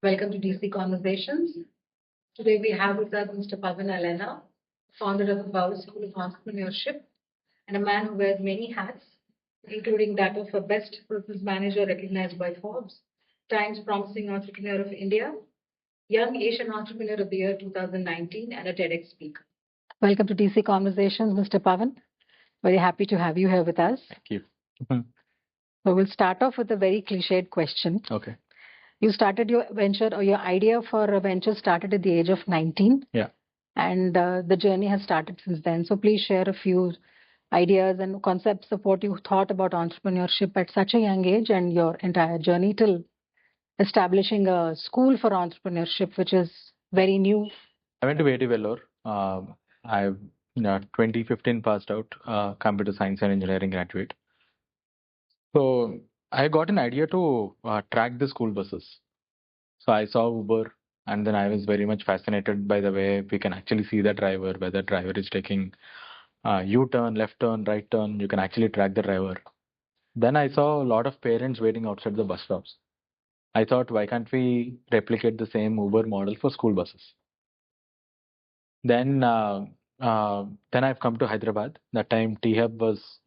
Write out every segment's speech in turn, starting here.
Welcome to DC Conversations. Today we have with us Mr. Pavan Allena, founder of the Bower School of Entrepreneurship, and a man who wears many hats, including that of a Best Business Manager recognized by Forbes, Times Promising Entrepreneur of India, Young Asian Entrepreneur of the Year 2019, and a TEDx speaker. Welcome to DC Conversations, Mr. Pavan. Very happy to have you here with us. Thank you. Mhm. So we'll start off with a very cliched question. Okay. You started your venture or your idea for a venture started at the age of 19. Yeah. And the journey has started since then. So please share a few ideas and concepts of what you thought about entrepreneurship at such a young age and your entire journey till establishing a school for entrepreneurship, which is very new. I went to VT Vellore. I 2015 passed out, computer science and engineering graduate. So I got an idea to track the school buses. So I saw Uber, and then I was very much fascinated by the way we can actually see the driver, whether driver is taking U-turn, left turn, right turn. You can actually track the driver. Then I saw a lot of parents waiting outside the bus stops. I thought, why can't we replicate the same Uber model for school buses? Then, then I've come to Hyderabad. That time T-Hub was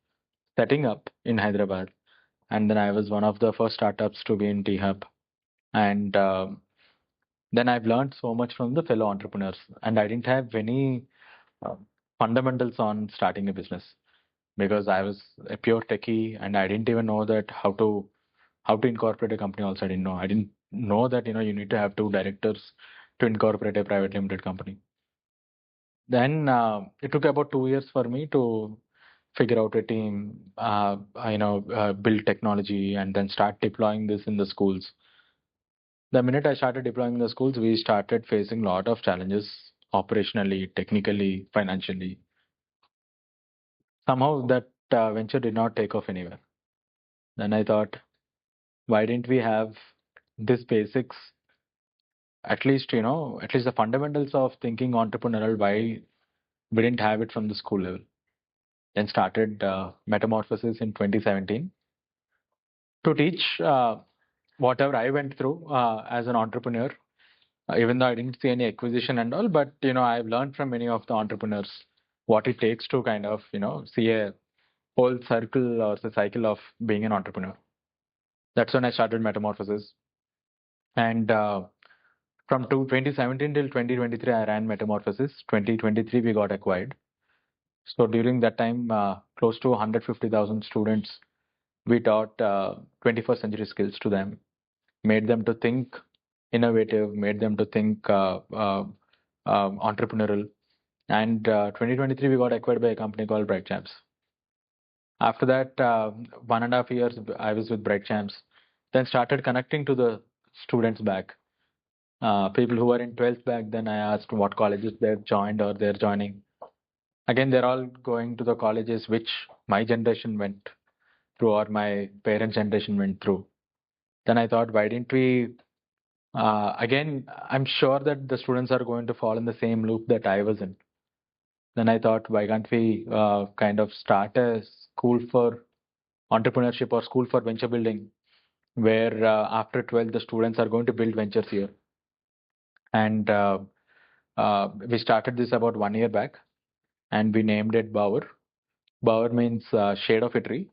setting up in Hyderabad, and then I was one of the first startups to be in T-Hub. And then I've learned so much from the fellow entrepreneurs, and I didn't have any uh, fundamentals on starting a business because I was a pure techie, and I didn't even know that how to incorporate a company. Also, I didn't know. I didn't know that you need to have two directors to incorporate a private limited company. Then it took about 2 years for me to figure out a team, build technology, and then start deploying this in the schools. The minute I started deploying in the schools, we started facing a lot of challenges operationally, technically, financially. Somehow that venture did not take off anywhere. Then I thought, why didn't we have this basics, at least the fundamentals of thinking entrepreneurial, why we didn't have it from the school level? Then started Metamorphosis in 2017 to teach whatever I went through as an entrepreneur, even though I didn't see any acquisition and all, but I've learned from many of the entrepreneurs what it takes to kind of see a whole circle or the cycle of being an entrepreneur. That's when I started Metamorphosis, and from 2017 till 2023 I ran Metamorphosis. 2023 we got acquired. So during that time, close to 150,000 students, we taught 21st century skills to them, made them to think innovative, made them to think entrepreneurial. And 2023, we got acquired by a company called Bright Champs. After that, 1.5 years, I was with Bright Champs. Then started connecting to the students back. People who were in 12th back then, I asked what colleges they've joined or they're joining. Again, they're all going to the colleges which my generation went through or my parents' generation went through. Then I thought, why didn't we? Again, I'm sure that the students are going to fall in the same loop that I was in. Then I thought, why can't we kind of start a school for entrepreneurship or school for venture building, where after 12 the students are going to build ventures here. And we started this about 1 year back, and we named it Bower. Bower means shade of a tree.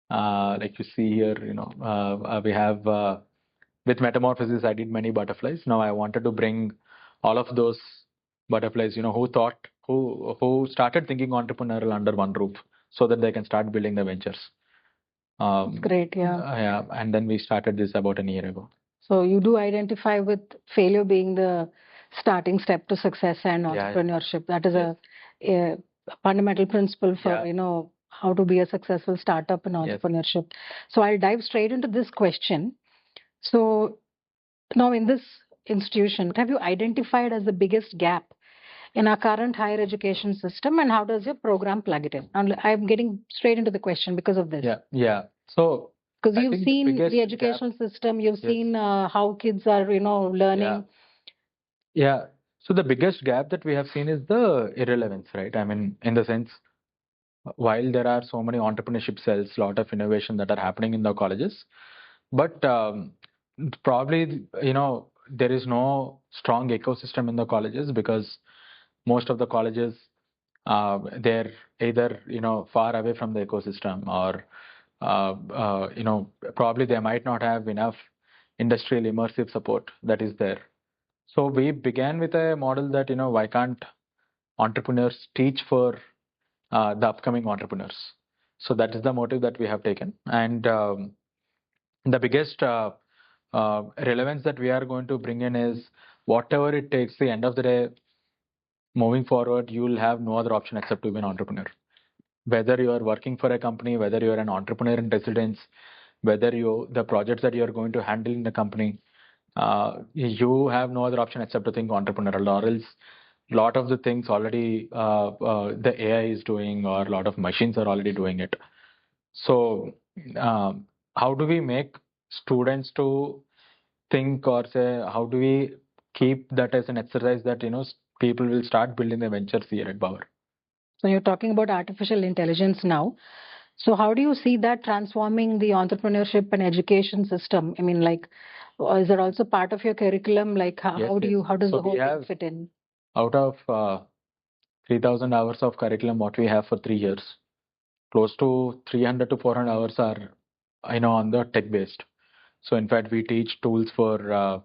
Like you see here, we have with Metamorphosis, I did many butterflies. Now I wanted to bring all of those butterflies, who started thinking entrepreneurial under one roof, so that they can start building the ventures. Great, yeah. Yeah, and then we started this about a year ago. So you do identify with failure being the starting step to success and entrepreneurship. That is a fundamental principle for how to be a successful startup in entrepreneurship. So I'll dive straight into this question. So now in this institution, what have you identified as the biggest gap in our current higher education system, and how does your program plug it in? I'm getting straight into the question because of this. Yeah. So because you've seen the educational system, you've seen how kids are, learning. Yeah. So the biggest gap that we have seen is the irrelevance, right? I mean, in the sense, while there are so many entrepreneurship cells, a lot of innovation that are happening in the colleges, but probably, there is no strong ecosystem in the colleges because most of the colleges they're either far away from the ecosystem or probably they might not have enough industrial immersive support that is there. So we began with a model that why can't entrepreneurs teach for the upcoming entrepreneurs. So that is the motive that we have taken, and the biggest relevance that we are going to bring in is whatever it takes. The end of the day, moving forward, you will have no other option except to be an entrepreneur. Whether you are working for a company, whether you are an entrepreneur in residence, whether the projects that you are going to handle in the company, you have no other option except to think entrepreneurial, or else lot of the things already the AI is doing, or a lot of machines are already doing it. So how do we make students to think, or say, how do we keep that as an exercise that people will start building their ventures here at Bower? So you're talking about artificial intelligence now. So how do you see that transforming the entrepreneurship and education system? I mean, like, is it also part of your curriculum? Like, Yes, how does so the whole thing fit in? Out of 3,000 hours of curriculum, what we have for 3 years, close to 300 to 400 hours are on the tech based. So in fact, we teach tools for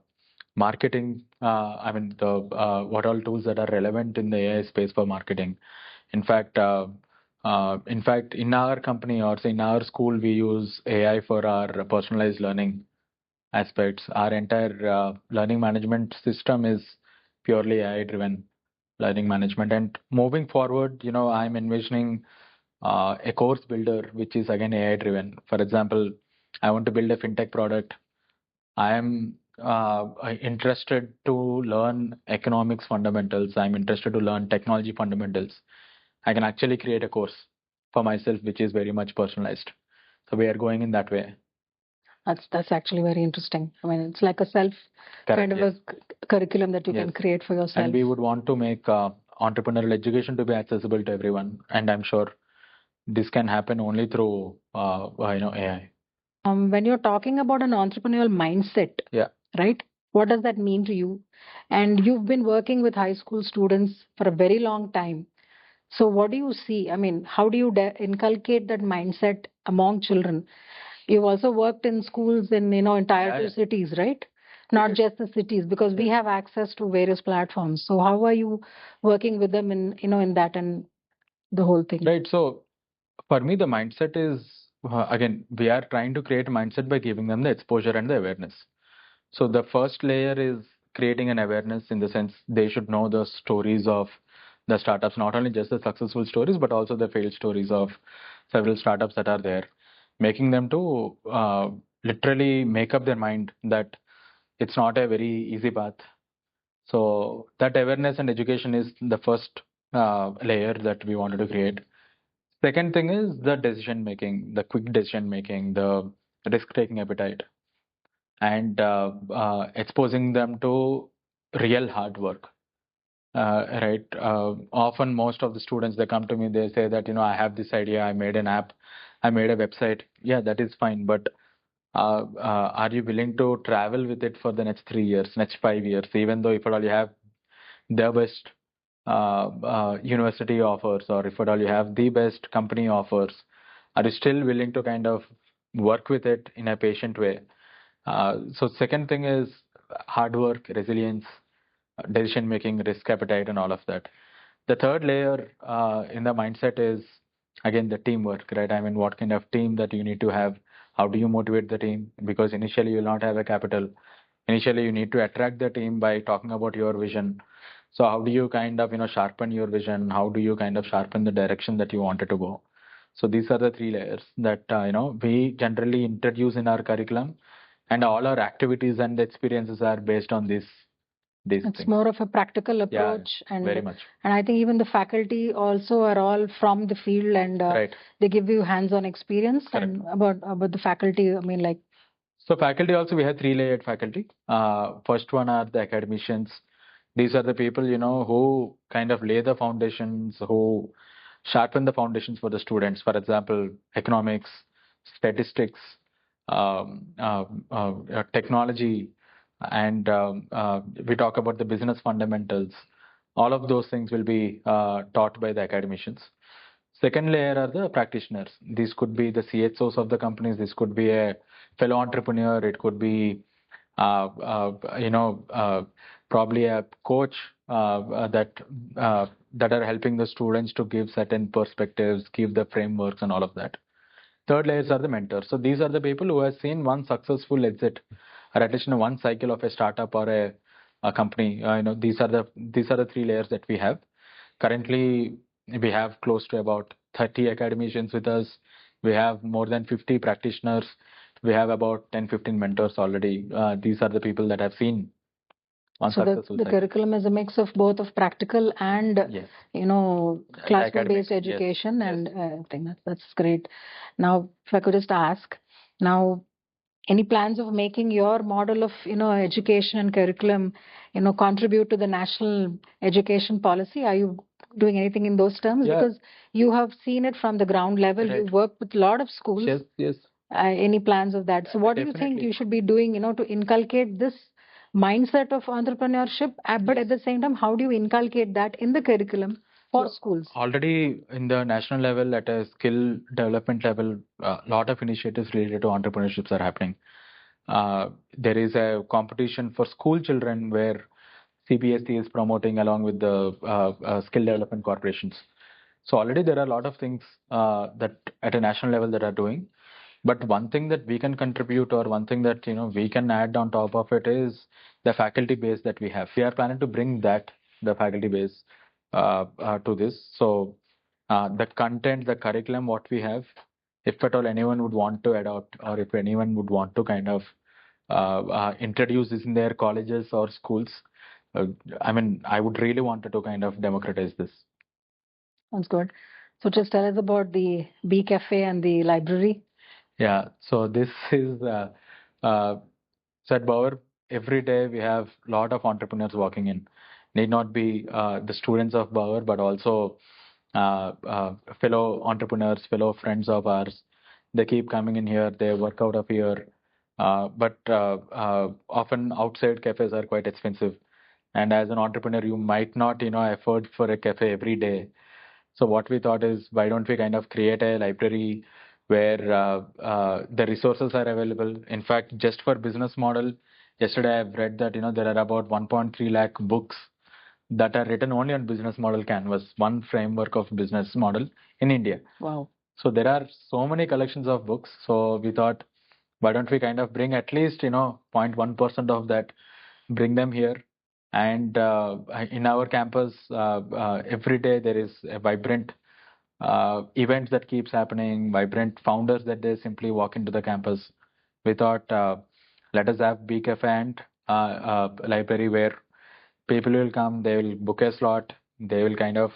marketing. I mean, the what all tools that are relevant in the AI space for marketing. In fact, in our company, or say in our school, we use AI for our personalized learning aspects. Our entire learning management system is purely AI driven learning management. And moving forward, I'm envisioning a course builder which is again AI driven. For example, I want to build a fintech product. I am interested to learn economics fundamentals. I'm interested to learn technology fundamentals. I can actually create a course for myself which is very much personalized. So we are going in that way. That's actually very interesting. I mean, it's like a self kind of a curriculum that you can create for yourself. And we would want to make entrepreneurial education to be accessible to everyone. And I'm sure this can happen only through AI. When you're talking about an entrepreneurial mindset, right? What does that mean to you? And you've been working with high school students for a very long time. So what do you see? I mean, how do you inculcate that mindset among children? You've also worked in schools in entire two cities, right? Not just the cities, because we have access to various platforms. So how are you working with them in that and the whole thing? Right. So for me, the mindset is again, we are trying to create a mindset by giving them the exposure and the awareness. So the first layer is creating an awareness, in the sense they should know the stories of the startups, not only just the successful stories, but also the failed stories of several startups that are there, making them to literally make up their mind that it's not a very easy path. So that awareness and education is the first layer that we wanted to create. Second thing is the decision making, the quick decision making, the risk taking appetite, and exposing them to real hard work. Right. Often, most of the students, they come to me, they say that I have this idea, I made an app, I made a website. Yeah, that is fine, but are you willing to travel with it for the next 3 years, next 5 years, even though if at all you have the best university offers, or if at all you have the best company offers, are you still willing to kind of work with it in a patient way? So second thing is hard work, resilience, decision making, risk appetite, and all of that. The third layer in the mindset is again the teamwork, right? I mean, what kind of team that you need to have? How do you motivate the team? Because initially you'll not have a capital. Initially you need to attract the team by talking about your vision. So how do you kind of sharpen your vision? How do you kind of sharpen the direction that you wanted to go? So these are the three layers that we generally introduce in our curriculum, and all our activities and experiences are based on these it's things. more of a practical approach. And very much. And I think even the faculty also are all from the field, and they give you hands-on experience. Correct. And about the faculty, I mean, like, so faculty also, we have three-layered faculty. First one are the academicians. These are the people who kind of lay the foundations, who sharpen the foundations for the students. For example, economics, statistics, technology, and we talk about the business fundamentals. All of those things will be taught by the academicians. Second layer are the practitioners. These could be the CHOs of the companies. This could be a fellow entrepreneur. It could be, uh, probably a coach that are helping the students to give certain perspectives, give the frameworks and all of that. Third layers are the mentors. So these are the people who have seen one successful exit, or at least one cycle of a startup or a company. These are the three layers that we have. Currently, we have close to about 30 academicians with us. We have more than 50 practitioners. We have about 10-15 mentors already. These are the people that have seen one So successful the cycle. curriculum is a mix of both of practical and Yes. classroom-based Academic, education yes. and everything. That's great. Now, if I could just ask, now, any plans of making your model of education and curriculum contribute to the national education policy? Are you doing anything in those terms? Yeah. Because you have seen it from the ground level. Right. You work with a lot of schools. Yes, yes. Any plans of that? So what do you think Definitely. you should be doing to inculcate this mindset of entrepreneurship, but Yes. at the same time, how do you inculcate that in the curriculum for So, schools? already in the national level, at a skill development level, a lot of initiatives related to entrepreneurships are happening. There is a competition for school children where CBSE is promoting along with the skill development corporations. So already there are a lot of things that at a national level that are doing. But one thing that we can contribute, or one thing that we can add on top of it, is the faculty base that we have. We are planning to bring the faculty base to this. So the content, the curriculum, what we have, if at all anyone would want to adopt, or if anyone would want to kind of introduce this in their colleges or schools, I would really wanted to kind of democratize this. Sounds good. So just tell us about the B Café and the library. Yeah, so this is so at Bower, every day we have a lot of entrepreneurs walking in. Need not be the students of Bower, but also fellow entrepreneurs, fellow friends of ours. They keep coming in here. They work out of here. But often outside cafes are quite expensive. And as an entrepreneur, you might not, afford for a cafe every day. So what we thought is, why don't we kind of create a library where the resources are available. In fact, just for business model, yesterday I've read that there are about 1.3 lakh books that are written only on business model canvas, one framework of business model in India. Wow. So there are so many collections of books. So we thought, why don't we kind of bring at least 0.1% of that, bring them here. And in our campus, every day there is a vibrant events that keeps happening, vibrant founders that they simply walk into the campus. We thought, let us have B Café and library where people will come, they will book a slot, they will kind of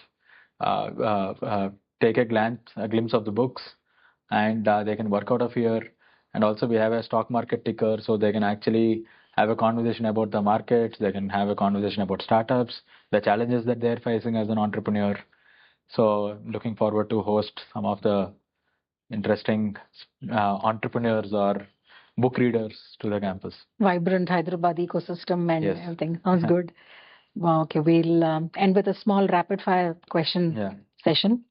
uh, take a glimpse of the books, and they can work out of here. And also we have a stock market ticker, so they can actually have a conversation about the markets, they can have a conversation about startups, the challenges that they're facing as an entrepreneur. So looking forward to host some of the interesting entrepreneurs or book readers to the campus. Vibrant Hyderabad ecosystem and Yes. everything. Sounds good. Wow, okay, we'll end with a small rapid fire question session.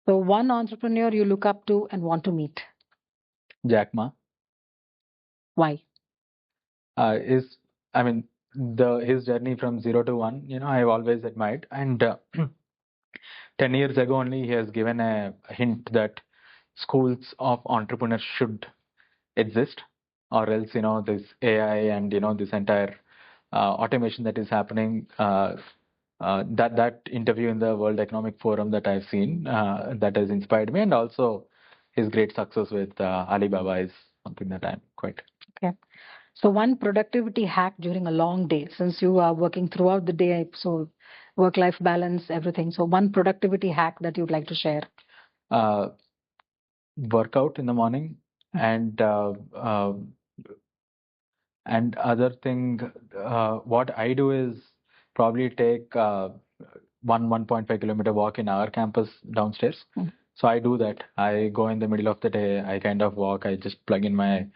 So one entrepreneur you look up to and want to meet. Jack Ma. Why? Is I mean his journey from 0 to 1, I've always admired. And 10 years ago only, he has given a hint that schools of entrepreneurs should exist, or else this AI and this entire automation that is happening. That interview in the World Economic Forum that I've seen, that has inspired me, and also his great success with Alibaba is something that I'm quite. Okay. So one productivity hack during a long day, since you are working throughout the day, so work-life balance, everything. So one productivity hack that you'd like to share. Workout in the morning, and other thing, what I do is probably take 1.5 kilometer walk in our campus downstairs. So I do that. I go in the middle of the day. I kind of walk. I just plug in my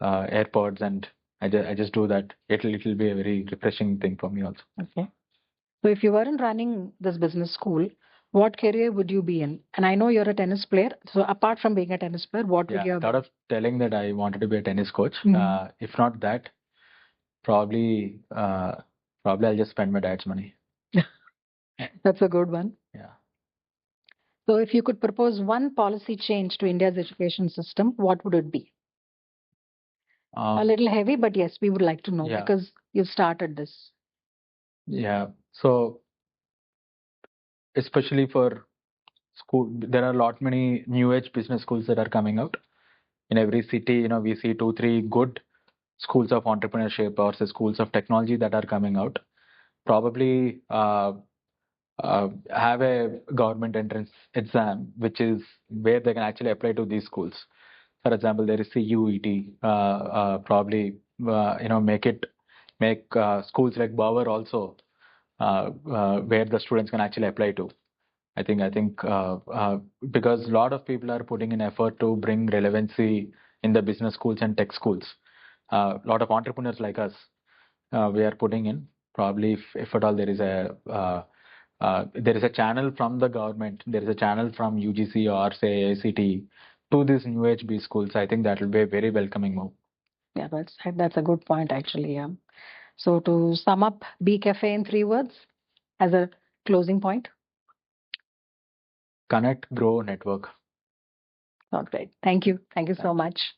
AirPods and I just do that. It'll be a very refreshing thing for me also. Okay. So if you weren't running this business school, what career would you be in? And I know you're a tennis player. So apart from being a tennis player, what would you I thought of telling that I wanted to be a tennis coach. Mhm. If not that, probably I'll just spend my dad's money. That's a good one. Yeah. So if you could propose one policy change to India's education system, what would it be? A little heavy, but yes, we would like to know because you've started this. Yeah. So especially for school, there are a lot many new age business schools that are coming out in every city. We see 2, 3 good schools of entrepreneurship or say schools of technology that are coming out. Probably have a government entrance exam, which is where they can actually apply to these schools. For example, there is CUET. Probably make schools like Bower also where the students can actually apply to. I think because a lot of people are putting in effort to bring relevancy in the business schools and tech schools. A lot of entrepreneurs like us, we are putting in. Probably if at all there is a channel from the government, there is a channel from UGC or say AICT to these new age B schools. I think that will be a very welcoming move. Yeah, that's a good point actually. Yeah. So to sum up B Cafe in 3 words as a closing point. Connect, grow, network. Oh, great. Thank you. Thank you so much.